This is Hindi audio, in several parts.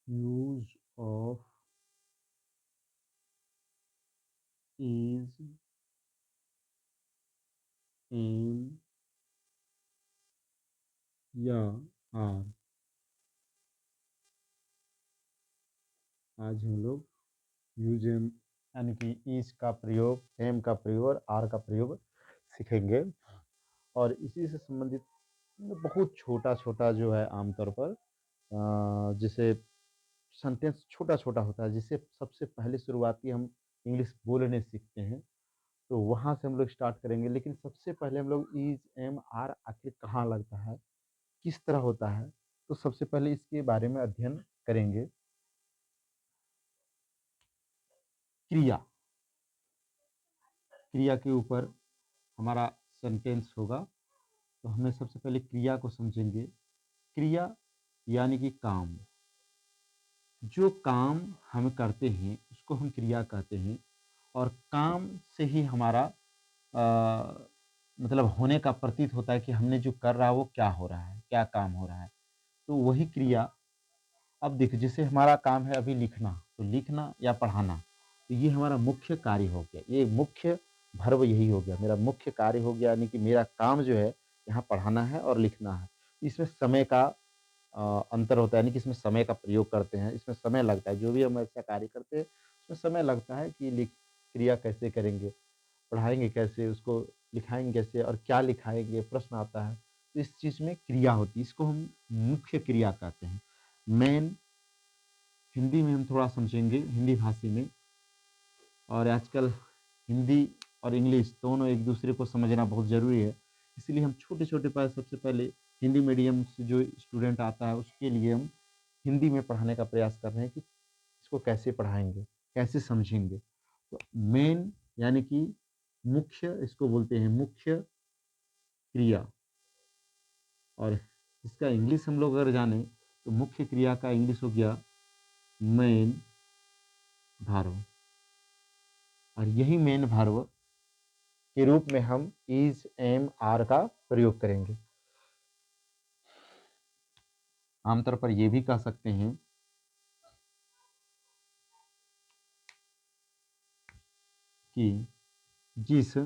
यूज ऑफ इज एम या आर। आज हम लोग यूज एम यानी कि इज का प्रयोग, एम का प्रयोग और आर का प्रयोग सीखेंगे। और इसी से संबंधित बहुत छोटा छोटा जो है आमतौर पर जिसे सेंटेंस छोटा छोटा होता है, जिससे सबसे पहले शुरुआती हम इंग्लिश बोलने सीखते हैं, तो वहाँ से हम लोग स्टार्ट करेंगे। लेकिन सबसे पहले हम लोग इज एम आर आखिर कहाँ लगता है, किस तरह होता है, तो सबसे पहले इसके बारे में अध्ययन करेंगे। क्रिया, क्रिया के ऊपर हमारा सेंटेंस होगा, तो हमें सबसे पहले क्रिया को समझेंगे। क्रिया यानी कि काम, जो काम हम करते हैं उसको हम क्रिया कहते हैं। और काम से ही हमारा मतलब होने का प्रतीत होता है कि हमने जो कर रहा है वो क्या हो रहा है, क्या काम हो रहा है, तो वही क्रिया। अब देखो, जैसे हमारा काम है अभी लिखना, तो लिखना या पढ़ाना, तो ये हमारा मुख्य कार्य हो गया, ये मुख्य भर्व यही हो गया, मेरा मुख्य कार्य हो गया, यानी कि मेरा काम जो है यहाँ पढ़ाना है और लिखना है। इसमें समय का अंतर होता है, यानी कि इसमें समय का प्रयोग करते हैं, इसमें समय लगता है, जो भी हम ऐसा कार्य करते हैं उसमें समय लगता है कि लिख क्रिया कैसे करेंगे, पढ़ाएंगे कैसे, उसको लिखाएंगे कैसे और क्या लिखाएंगे, प्रश्न आता है, तो इस चीज़ में क्रिया होती है, इसको हम मुख्य क्रिया कहते हैं। मेन हिंदी में हम थोड़ा समझेंगे, हिंदी भाषा में। और आजकल हिंदी और इंग्लिश दोनों एक दूसरे को समझना बहुत ज़रूरी है, इसलिए हम छोटे छोटे पर सबसे पहले हिंदी मीडियम से जो स्टूडेंट आता है उसके लिए हम हिंदी में पढ़ाने का प्रयास कर रहे हैं कि इसको कैसे पढ़ाएंगे, कैसे समझेंगे। तो मेन यानी कि मुख्य, इसको बोलते हैं मुख्य क्रिया। और इसका इंग्लिश हम लोग अगर जाने तो मुख्य क्रिया का इंग्लिश हो गया मेन भार्व। और यही मेन भार्व के रूप में हम इज एम आर का प्रयोग करेंगे। आमतौर पर यह भी कह सकते हैं कि जिस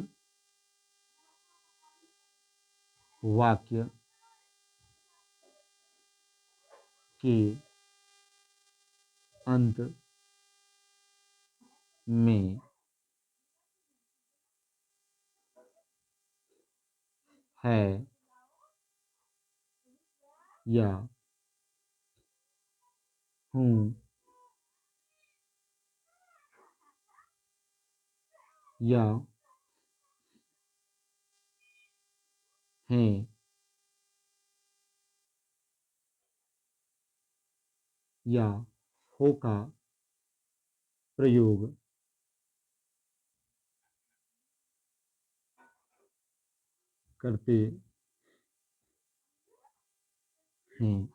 वाक्य के अंत में है या हूँ या हैं या हो का प्रयोग करते हैं।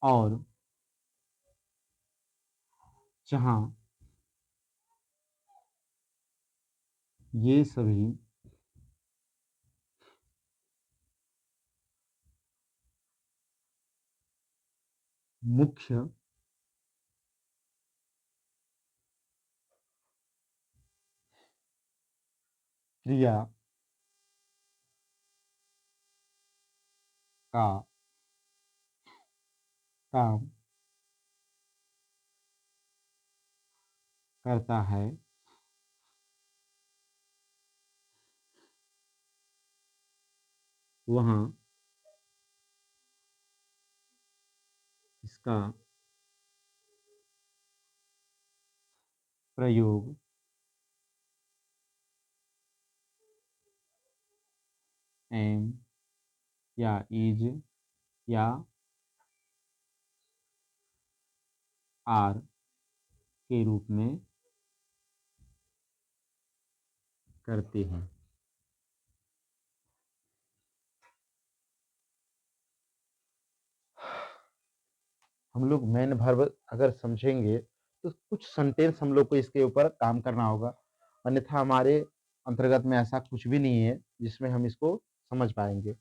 और जहाँ ये सभी मुख्य क्रिया का काम करता है, वहाँ इसका प्रयोग एम या इज या आर के रूप में करते हैं। हम लोग मेन वर्ब अगर समझेंगे तो कुछ सेंटेंस हम लोग को इसके ऊपर काम करना होगा, अन्यथा हमारे अंतर्गत में ऐसा कुछ भी नहीं है जिसमें हम इसको समझ पाएंगे।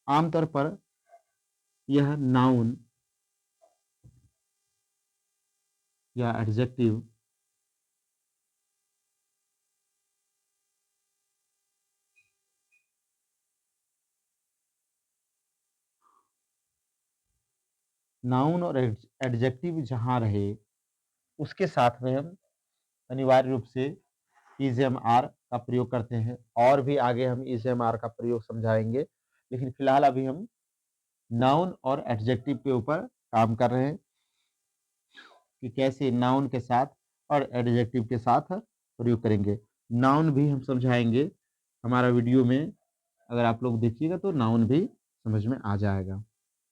आमतौर पर यह नाउन या एडजेक्टिव नाउन और एडजेक्टिव जहाँ रहे उसके साथ में हम अनिवार्य रूप से इज़ेम आर का प्रयोग करते हैं, और भी आगे हम इज़ेम आर का प्रयोग समझाएंगे, लेकिन फिलहाल अभी हम नाउन और एडजेक्टिव के ऊपर काम कर रहे हैं कि कैसे नाउन के साथ और एडजेक्टिव के साथ प्रयोग करेंगे। नाउन भी हम समझाएंगे हमारा वीडियो में, अगर आप लोग देखिएगा तो नाउन भी समझ में आ जाएगा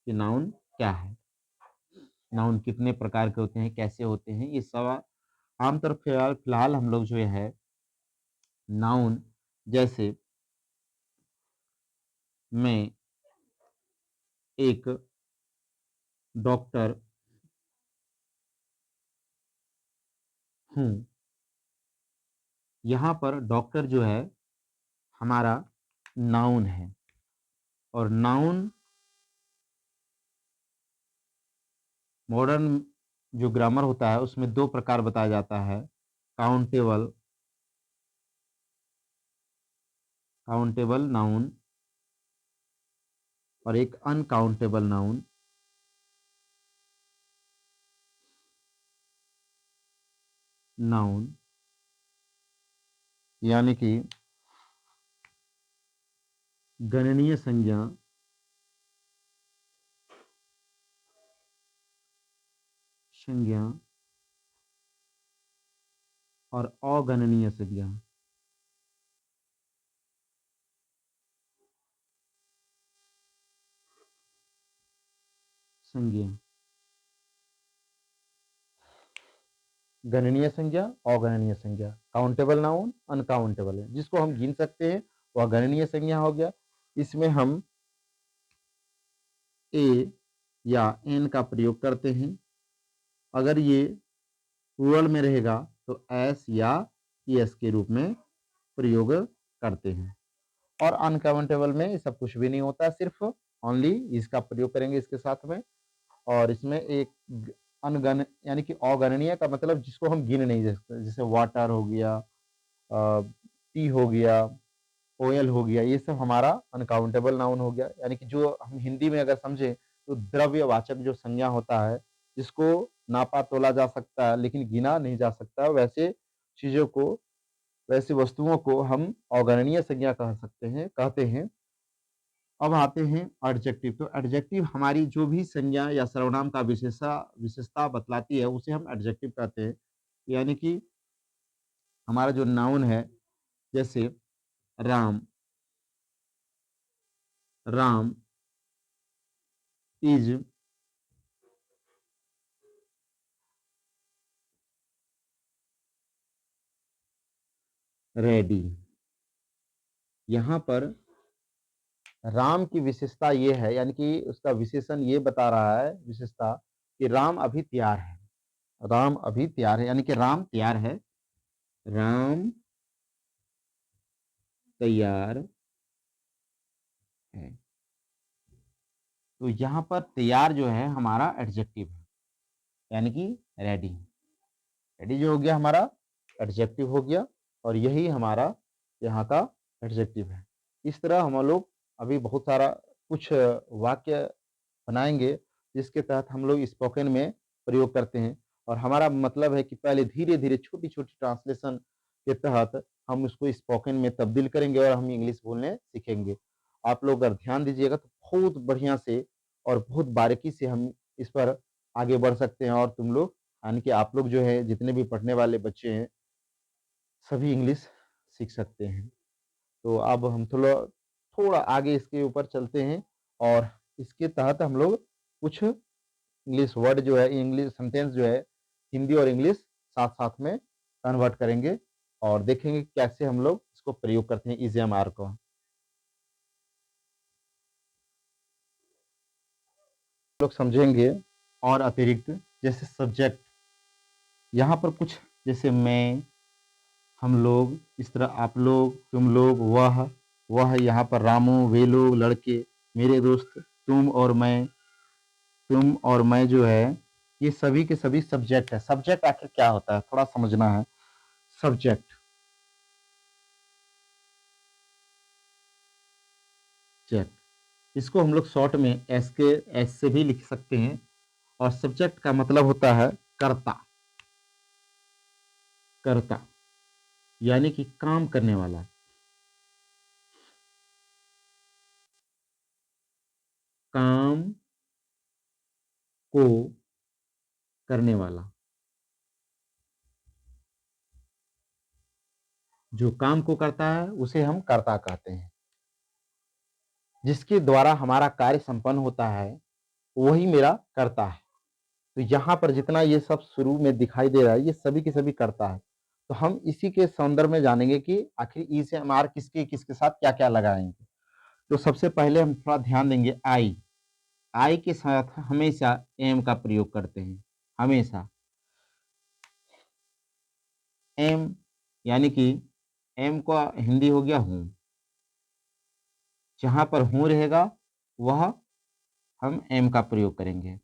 कि नाउन क्या है, नाउन कितने प्रकार के होते हैं, कैसे होते हैं, ये सब आमतौर फिलहाल फिलहाल हम लोग जो है नाउन, जैसे मैं एक डॉक्टर हूँ, यहाँ पर डॉक्टर जो है हमारा नाउन है, और नाउन मॉडर्न जो ग्रामर होता है उसमें दो प्रकार बताया जाता है, काउंटेबल काउंटेबल नाउन और एक अनकाउंटेबल नाउन। नाउन यानी कि गणनीय संज्ञा, संज्ञा और अगणनीय संज्ञा। संज्ञा, गणनीय संज्ञा, अगणनीय संज्ञा, काउंटेबल नाउन, अनकाउंटेबल है, जिसको हम गिन सकते हैं वह गणनीय संज्ञा हो गया। इसमें हम ए या एन का प्रयोग करते हैं, अगर ये प्लूरल में रहेगा तो एस या एस के रूप में प्रयोग करते हैं, और अनकाउंटेबल में ये सब कुछ भी नहीं होता, सिर्फ ओनली इसका प्रयोग करेंगे इसके साथ में। और इसमें एक अनगण यानी कि अगणनीय का मतलब जिसको हम गिन नहीं सकते, जैसे वाटर हो गया, टी हो गया, ऑयल हो गया, ये सब हमारा अनकाउंटेबल नाउन हो गया। यानी कि जो हम हिंदी में अगर समझे तो द्रव्यवाचक जो संज्ञा होता है, जिसको नापा तोला जा सकता है लेकिन गिना नहीं जा सकता, वैसे चीजों को, वैसी वस्तुओं को हम अगणनीय संज्ञा कह सकते हैं, कहते हैं। अब आते हैं एडजेक्टिव। तो एडजेक्टिव हमारी जो भी संज्ञा या सर्वनाम का विशेषता बतलाती है उसे हम एडजेक्टिव कहते हैं। यानी कि हमारा जो नाउन है, जैसे राम, राम इज रेडी। यहाँ पर राम की विशेषता ये है, यानी कि उसका विशेषण ये बता रहा है, विशेषता, कि राम अभी तैयार है। राम अभी तैयार है यानी कि राम तैयार है, राम तैयार है। तो यहाँ पर तैयार जो है हमारा एडजेक्टिव है, यानी कि रेडी। रेडी जो हो गया हमारा एडजेक्टिव हो गया, और यही हमारा यहाँ का एडजेक्टिव है। इस तरह हम लोग अभी बहुत सारा कुछ वाक्य बनाएंगे जिसके तहत हम लोग स्पोकन में प्रयोग करते हैं, और हमारा मतलब है कि पहले धीरे धीरे छोटी छोटी ट्रांसलेशन के तहत हम उसको स्पोकन में तब्दील करेंगे और हम इंग्लिश बोलने सीखेंगे। आप लोग अगर ध्यान दीजिएगा तो बहुत बढ़िया से और बहुत बारीकी से हम इस पर आगे बढ़ सकते हैं, और तुम लोग यानी कि आप लोग जो है जितने भी पढ़ने वाले बच्चे हैं सभी इंग्लिश सीख सकते हैं। तो अब हम थोड़ा थोड़ा आगे इसके ऊपर चलते हैं, और इसके तहत हम लोग कुछ इंग्लिश वर्ड जो है, इंग्लिश सेंटेंस जो है, हिंदी और इंग्लिश साथ साथ में कन्वर्ट करेंगे, और देखेंगे कैसे हम लोग इसको प्रयोग करते हैं इज़ेएमआर को। लोग समझेंगे। और अतिरिक्त जैसे सब्जेक्ट, यहाँ पर कुछ जैसे मैं, हम लोग, इस तरह आप लोग, तुम लोग, वह, यहाँ पर रामू, वे लोग, लड़के, मेरे दोस्त, तुम और मैं जो है, ये सभी के सभी सब्जेक्ट है। सब्जेक्ट आखिर क्या होता है, थोड़ा समझना है। सब्जेक्ट जेक्ट इसको हम लोग शॉर्ट में एस से भी लिख सकते हैं। और सब्जेक्ट का मतलब होता है कर्ता। कर्ता यानी कि काम करने वाला। काम को करने वाला। जो काम को करता है उसे हम कर्ता कहते हैं। जिसके द्वारा हमारा कार्य संपन्न होता है वही मेरा कर्ता है। तो यहाँ पर जितना ये सब शुरू में दिखाई दे रहा है ये सभी के सभी कर्ता है। तो हम इसी के संदर्भ में जानेंगे कि आखिर ई से हम आर किसके किसके साथ क्या क्या लगाएंगे। तो सबसे पहले हम थोड़ा ध्यान देंगे आई। आई के साथ हमेशा एम का प्रयोग करते हैं। हमेशा एम यानी कि एम का हिंदी हो गया हूं। जहां पर हूं रहेगा वह हम एम का प्रयोग करेंगे।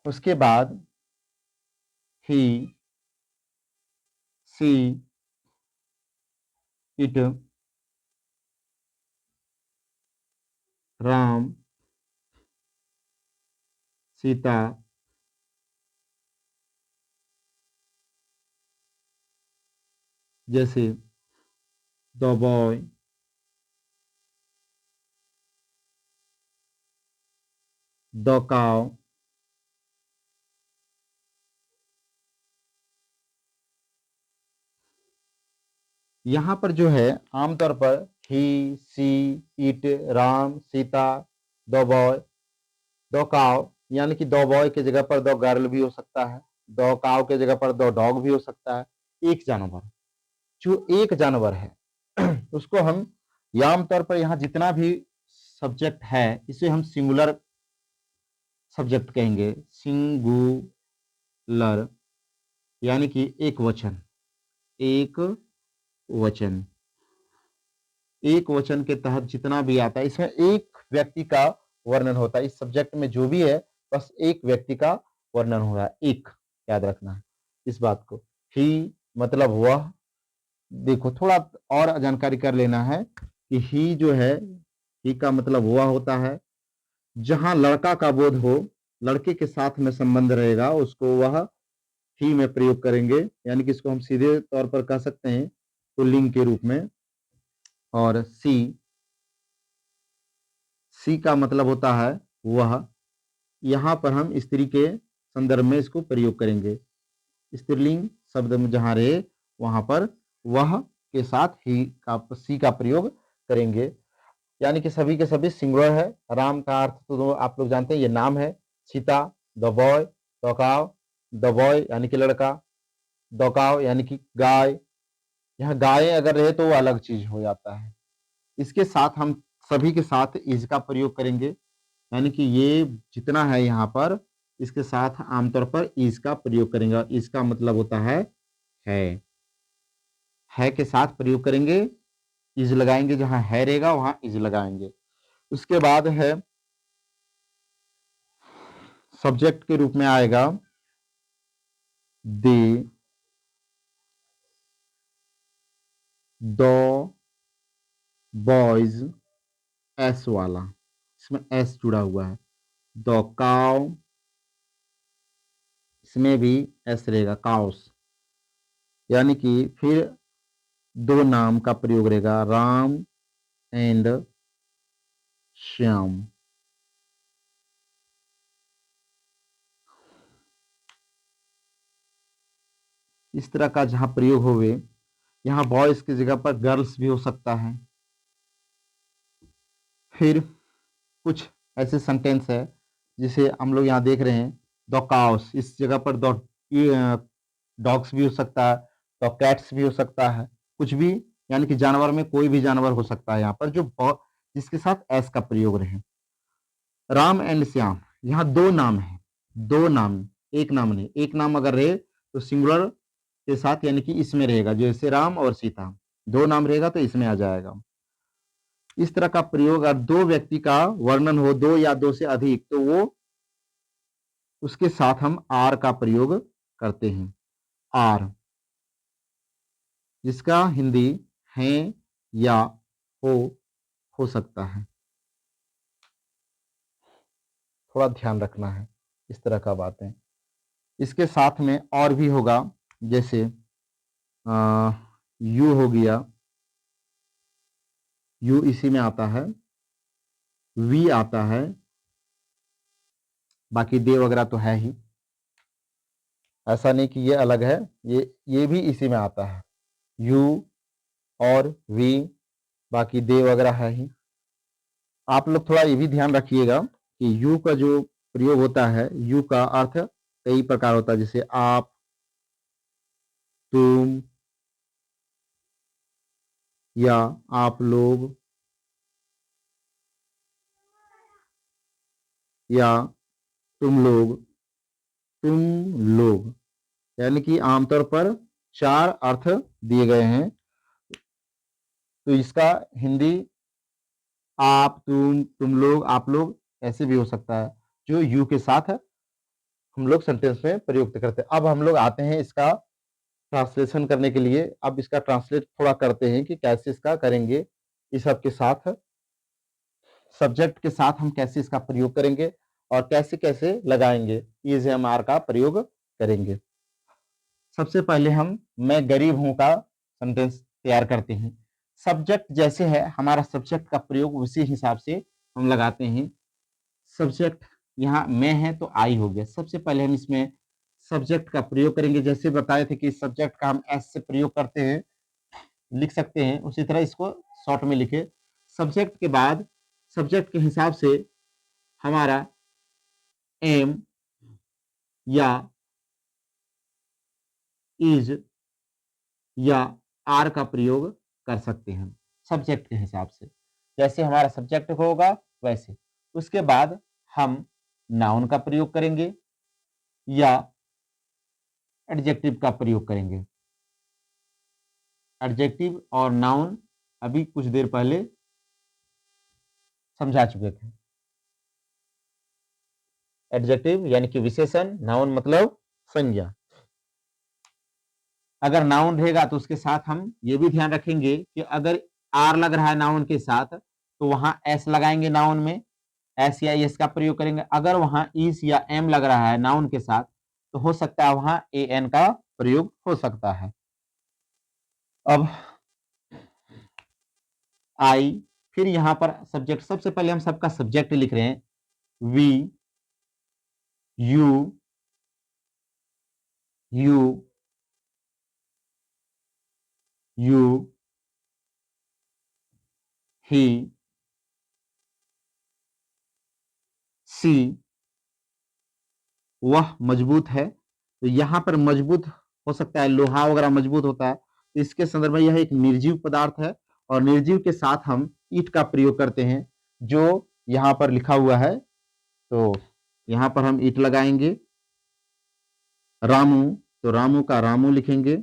उसके बाद ही, सी, इट, राम, सीता, जैसे द बॉय, द काव, यहाँ पर जो है आमतौर पर he, she, it, Ram, Sita, the boy, the cow यानी कि द बॉय के जगह पर द गर्ल भी हो सकता है। द काव के जगह पर द डॉग भी हो सकता है। एक जानवर, जो एक जानवर है उसको हम, या आमतौर पर यहाँ जितना भी सब्जेक्ट है इसे हम सिंगुलर सब्जेक्ट कहेंगे। सिंगुलर यानी कि एक वचन। एक वचन, एक वचन के तहत जितना भी आता है इसमें एक व्यक्ति का वर्णन होता है। इस सब्जेक्ट में जो भी है बस एक व्यक्ति का वर्णन हो रहा है। एक, याद रखना है इस बात को। ही मतलब वह। देखो थोड़ा और जानकारी कर लेना है कि ही जो है, ही का मतलब वह होता है। जहां लड़का का बोध हो, लड़के के साथ में संबंध रहेगा उसको वह ही में प्रयोग करेंगे। यानी कि इसको हम सीधे तौर पर कह सकते हैं पुल्लिंग के रूप में। और सी का मतलब होता है वह। यहाँ पर हम स्त्री के संदर्भ में इसको प्रयोग करेंगे। स्त्रीलिंग शब्द में जहां रहे वहां पर वह के साथ ही का सी का प्रयोग करेंगे। यानी कि सभी के सभी सिंगुलर है। राम का अर्थ तो आप लोग जानते हैं, ये नाम है। Sita, the boy, the cow, the boy यानी कि लड़का, दौकाव यानी कि गाय। यहाँ गाय अगर रहे तो वो अलग चीज हो जाता है। इसके साथ हम सभी के साथ इज का प्रयोग करेंगे। यानी कि ये जितना है यहाँ पर इसके साथ आमतौर पर इज का प्रयोग करेंगे। इसका मतलब होता है। है के साथ प्रयोग करेंगे, इज लगाएंगे। जहां है रहेगा वहां इज लगाएंगे। उसके बाद है सब्जेक्ट के रूप में आएगा दे, द बॉयज, एस वाला, इसमें एस जुड़ा हुआ है। द काउ, इसमें भी एस रहेगा, काउस। यानी कि फिर दो नाम का प्रयोग रहेगा, राम एंड श्याम। इस तरह का जहां प्रयोग होवे, यहाँ बॉयज की जगह पर गर्ल्स भी हो सकता है। फिर कुछ ऐसे सेंटेंस है जिसे हम लोग यहाँ देख रहे हैं, द काउस, इस जगह पर द डॉग्स भी हो सकता है, द कैट्स भी हो सकता है। कुछ भी, यानी कि जानवर में कोई भी जानवर हो सकता है यहाँ पर जो जिसके साथ एस का प्रयोग रहे। राम एंड श्याम, यहाँ दो नाम है। दो नाम, एक नाम नहीं। एक नाम अगर रहे तो सिंगुलर के साथ यानी कि इसमें रहेगा, जैसे राम और सीता। दो नाम रहेगा तो इसमें आ जाएगा। इस तरह का प्रयोग, अगर दो व्यक्ति का वर्णन हो, दो या दो से अधिक, तो वो उसके साथ हम आर का प्रयोग करते हैं। आर, जिसका हिंदी है या हो सकता है। थोड़ा ध्यान रखना है, इस तरह का बातें। इसके साथ में और भी होगा, जैसे यू हो गया, यू इसी में आता है, वी आता है, बाकी दे वगैरह तो है ही, ऐसा नहीं कि ये अलग है, ये भी इसी में आता है, यू और वी, बाकी दे वगैरह है ही। आप लोग थोड़ा ये भी ध्यान रखिएगा कि यू का जो प्रयोग होता है, यू का अर्थ कई प्रकार होता है, जैसे आप, तुम, या आप लोग, या तुम लोग, तुम लोग, यानी कि आमतौर पर 4 अर्थ दिए गए हैं। तो इसका हिंदी आप, तुम लोग, आप लोग ऐसे भी हो सकता है, जो यू के साथ हम लोग सेंटेंस में प्रयुक्त करते हैं। अब हम लोग आते हैं इसका ट्रांसलेशन करने के लिए। अब इसका ट्रांसलेट थोड़ा करते हैं कि कैसे इसका करेंगे। इस सब के साथ, सब्जेक्ट के साथ हम कैसे इसका प्रयोग करेंगे और कैसे कैसे लगाएंगे, इज एम आर का प्रयोग करेंगे। सबसे पहले हम मैं गरीब हूं का सेंटेंस तैयार करते हैं। सब्जेक्ट जैसे है, हमारा सब्जेक्ट का प्रयोग उसी हिसाब से हम लगाते हैं। सब्जेक्ट यहाँ मैं है तो आई हो गया। सबसे पहले हम इसमें सब्जेक्ट का प्रयोग करेंगे। जैसे बताए थे कि सब्जेक्ट का हम एस से प्रयोग करते हैं, लिख सकते हैं, उसी तरह इसको शॉर्ट में लिखे। सब्जेक्ट के बाद सब्जेक्ट के हिसाब से हमारा एम या इज या आर का प्रयोग कर सकते हैं सब्जेक्ट के हिसाब से। जैसे हमारा सब्जेक्ट होगा वैसे। उसके बाद हम नाउन का प्रयोग करेंगे या एडजेक्टिव का प्रयोग करेंगे। एडजेक्टिव और नाउन अभी कुछ देर पहले समझा चुके थे। एडजेक्टिव यानी कि विशेषण, नाउन मतलब संज्ञा। अगर नाउन रहेगा तो उसके साथ हम ये भी ध्यान रखेंगे कि अगर आर लग रहा है नाउन के साथ, तो वहां एस लगाएंगे नाउन में, एस या एस का प्रयोग करेंगे। अगर वहां इस या एम लग रहा है नाउन के साथ, तो हो सकता है वहां ए एन का प्रयोग हो सकता है। अब आई, फिर यहां पर सब्जेक्ट। सबसे पहले हम सबका सब्जेक्ट लिख रहे हैं। We, you, you, you, he, सी, वह मजबूत है। तो यहां पर मजबूत हो सकता है लोहा वगैरह मजबूत होता है, तो इसके संदर्भ में यह एक निर्जीव पदार्थ है और निर्जीव के साथ हम ईट का प्रयोग करते हैं, जो यहां पर लिखा हुआ है। तो यहां पर हम ईट लगाएंगे। रामू, तो रामू का रामू लिखेंगे।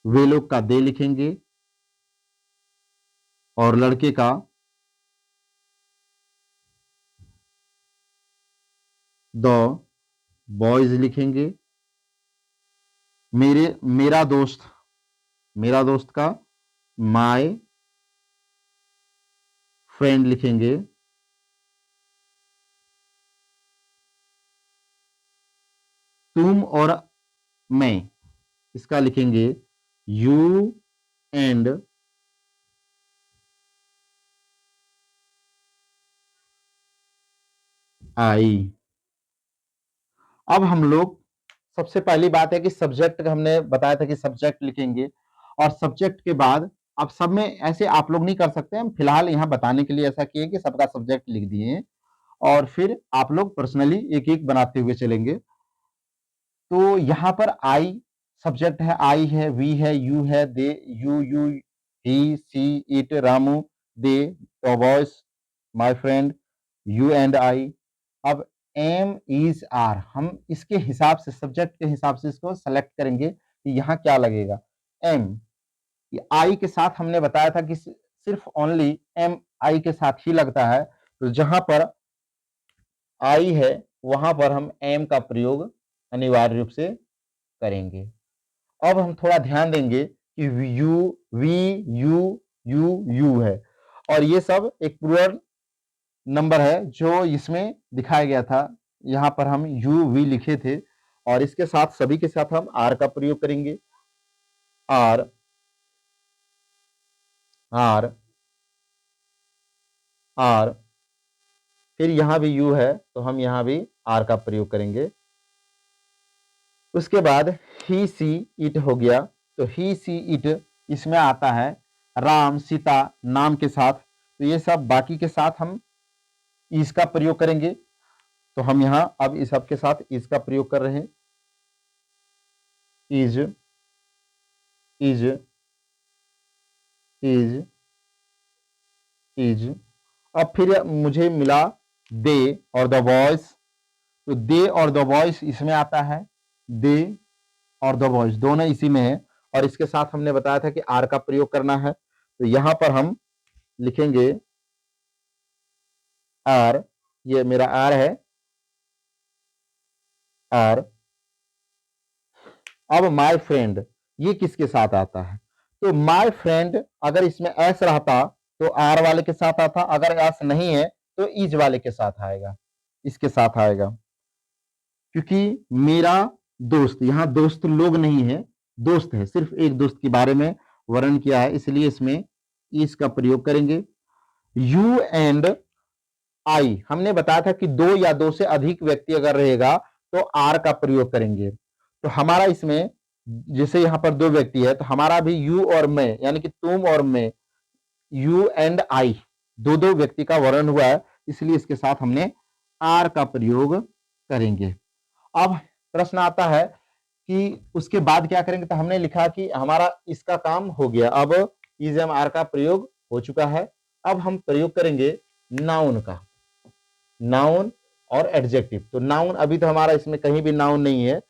वे लोग का दे लिखेंगे और लड़के का द बॉयज लिखेंगे। मेरा दोस्त, मेरा दोस्त का माय फ्रेंड लिखेंगे। तुम और मैं, इसका लिखेंगे यू एंड आई। अब हम लोग, सबसे पहली बात है कि सब्जेक्ट हमने बताया था कि सब्जेक्ट लिखेंगे, और सब्जेक्ट के बाद अब सब में ऐसे आप लोग नहीं कर सकते, हम फिलहाल यहाँ बताने के लिए ऐसा किए कि सबका सब्जेक्ट लिख दिए हैं और फिर आप लोग पर्सनली एक एक बनाते हुए चलेंगे। तो यहाँ पर आई सब्जेक्ट है, आई है, वी है, यू है, they, you, he, she, it, Ramu, they, boys, my friend, you and I. अब एम, इज, आर, हम इसके हिसाब से, सब्जेक्ट के हिसाब से इसको सेलेक्ट करेंगे कि यहाँ क्या लगेगा। एम, आई के साथ हमने बताया था कि सिर्फ ओनली एम आई के साथ ही लगता है। तो जहां पर आई है वहां पर हम एम का प्रयोग अनिवार्य रूप से करेंगे। अब हम थोड़ा ध्यान देंगे कि यू, वी, यू, यू है, और ये सब एक प्लूरल नंबर है जो इसमें दिखाया गया था। यहां पर हम यू वी लिखे थे, और इसके साथ सभी के साथ हम आर का प्रयोग करेंगे। आर, आर, आर, फिर यहां भी यू है तो हम यहां भी आर का प्रयोग करेंगे। उसके बाद ही सी इट हो गया, तो ही सी इट इसमें आता है राम सीता नाम के साथ, तो ये सब बाकी के साथ हम इसका प्रयोग करेंगे। तो हम यहां अब इस सब के साथ इसका प्रयोग कर रहे हैं। Is, is, is, is. अब फिर मुझे मिला दे और द वॉइस, तो दे और द वॉइस इसमें आता है। दे और द वॉइस दोनों इसी में है, और इसके साथ हमने बताया था कि आर का प्रयोग करना है। तो यहां पर हम लिखेंगे आर, ये मेरा आर है, आर। अब माय फ्रेंड ये किसके साथ आता है? तो माय फ्रेंड अगर इसमें एस रहता तो आर वाले के साथ आता, अगर एस नहीं है तो इज वाले के साथ आएगा, इसके साथ आएगा। क्योंकि मेरा दोस्त, यहां दोस्त लोग नहीं है, दोस्त है, सिर्फ एक दोस्त के बारे में वर्णन किया है, इसलिए इसमें इज का प्रयोग करेंगे। यू एंड आई हमने बताया था कि दो या दो से अधिक व्यक्ति अगर रहेगा तो आर का प्रयोग करेंगे। तो हमारा इसमें जैसे यहां पर दो व्यक्ति है तो हमारा भी यू और मैं, यानी कि तुम और मैं, यू एंड आई, दो दो व्यक्ति का वर्णन हुआ है, इसलिए इसके साथ हमने आर का प्रयोग करेंगे। अब प्रश्न आता है कि उसके बाद क्या करेंगे, तो हमने लिखा कि हमारा इसका काम हो गया, अब इज एम आर का प्रयोग हो चुका है। अब हम प्रयोग करेंगे नाउन का, नाउन और एडजेक्टिव। तो नाउन अभी तो हमारा इसमें कहीं भी नाउन नहीं है,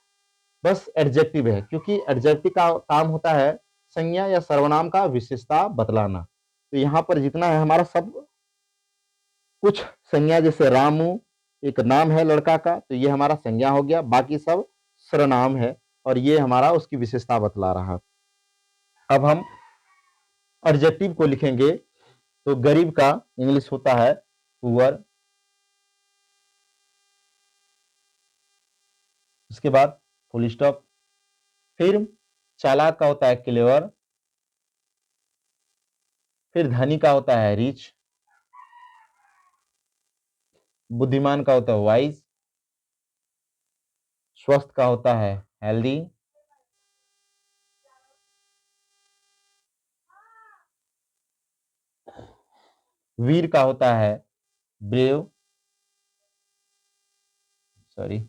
बस एडजेक्टिव है, क्योंकि एडजेक्टिव का काम होता है संज्ञा या सर्वनाम का विशेषता बतलाना। तो यहां पर जितना है हमारा सब कुछ संज्ञा, जैसे रामू एक नाम है लड़का का, तो ये हमारा संज्ञा हो गया, बाकी सब सर्वनाम है, और ये हमारा उसकी विशेषता बतला रहा। अब हम एडजेक्टिव को लिखेंगे, तो गरीब का इंग्लिश होता है पुअर। उसके बाद फुल स्टॉप। फिर चालाक का होता है क्लेवर। फिर धनी का होता है रिच। बुद्धिमान का होता है वाइज। स्वस्थ का होता है हेल्दी। वीर का होता है ब्रेव, सॉरी।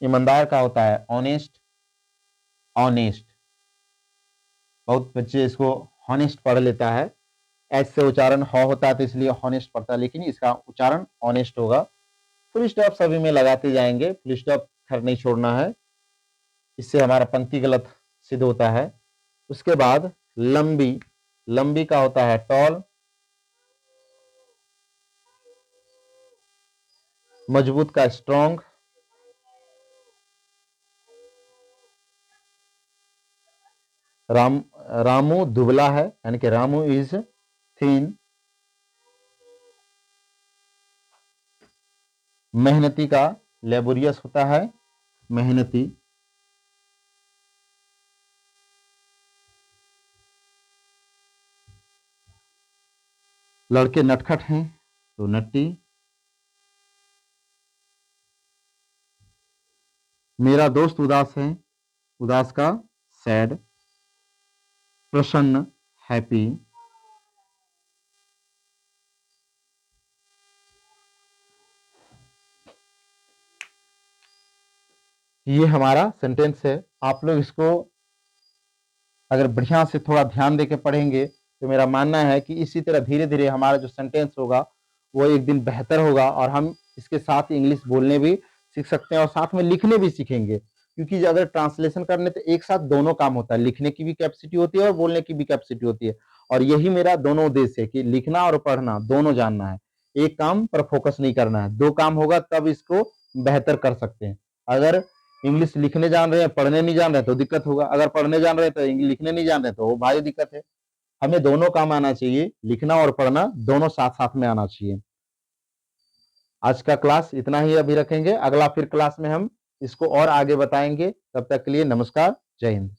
ईमानदार का होता है ऑनेस्ट, ऑनेस्ट। बहुत बच्चे इसको हॉनेस्ट पढ़ लेता है, एच से उच्चारण ह होता है तो इसलिए हॉनेस्ट पढ़ता है, लेकिन इसका उच्चारण ऑनेस्ट होगा। फुल स्टॉप सभी में लगाते जाएंगे, फुल स्टॉप खैर नहीं छोड़ना है, इससे हमारा पंक्ति गलत सिद्ध होता है। उसके बाद लंबी, लंबी का होता है टॉल। मजबूत का स्ट्रॉन्ग। रामू दुबला है, यानी कि रामू इज थीन। मेहनती का लेबोरियस होता है मेहनती। लड़के नटखट हैं तो नट्टी। मेरा दोस्त उदास है, उदास का सैड। प्रसन्न हैप्पी। ये हमारा सेंटेंस है। आप लोग इसको अगर बढ़िया से थोड़ा ध्यान देके पढ़ेंगे तो मेरा मानना है कि इसी तरह धीरे धीरे हमारा जो सेंटेंस होगा वो एक दिन बेहतर होगा, और हम इसके साथ इंग्लिश बोलने भी सीख सकते हैं और साथ में लिखने भी सीखेंगे। क्योंकि अगर ट्रांसलेशन करने तो एक साथ दोनों काम होता है, लिखने की भी कैपेसिटी होती है और बोलने की भी कैपेसिटी होती है। और यही मेरा दोनों उद्देश्य है कि लिखना और पढ़ना दोनों जानना है, एक काम पर फोकस नहीं करना है। दो काम होगा तब इसको बेहतर कर सकते हैं। अगर इंग्लिश लिखने जान रहे हैं, पढ़ने नहीं जान रहे तो दिक्कत होगा, अगर पढ़ने जान रहे हैं तो लिखने नहीं जान रहे तो वो भारी दिक्कत है। हमें दोनों काम आना चाहिए, लिखना और पढ़ना दोनों साथ साथ में आना चाहिए। आज का क्लास इतना ही अभी रखेंगे, अगला फिर क्लास में हम इसको और आगे बताएंगे। तब तक के लिए नमस्कार, जय हिंद।